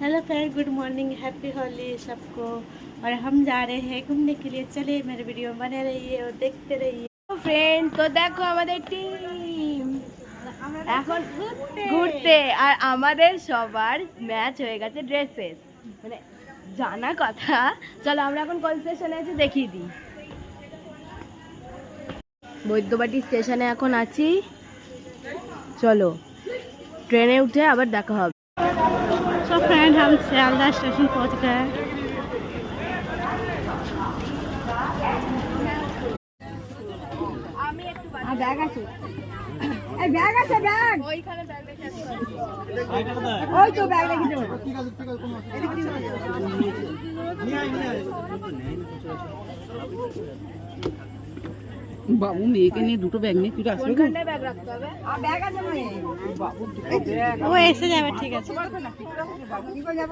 Hello friend, good morning, happy Holi सबको। और हम जा रहे हैं घूमने के लिए। चलिए मेरे वीडियो में बने रहिए और देखते रहिए। तो फ्रेंड, तो देखो আমাদের টিম এখন ঘুরতে আর আমাদের সবার ম্যাচ হয়ে গেছে ড্রেসেস, মানে জানা কথা। চলো আমরা এখন কোন স্টেশনে আছি দেখিয়ে দিই। বৈদ্যবাটি স্টেশনে এখন আছি। চলো ট্রেনে উঠে আবার দেখা হবে। तो फ्रेंड, हम सियालदा स्टेशन पहुंच गए। ব্যাগ আছে, ব্যাগ আছে, ব্যাগ ওইখানে ব্যাগ রেখে আসো। ওই তো ব্যাগ রেখে দাও। ঠিক আছে ঠিক আছে, কোনো অসুবিধা নেই। বাবু মেয়েকে নিয়ে দুটো ব্যাগ নিয়ে তুই আসবে। কোনখানে ব্যাগ রাখতে হবে? ব্যাগ আছে মানে বাবু वो ऐसे जावे। ठीक है, কি করে যাব?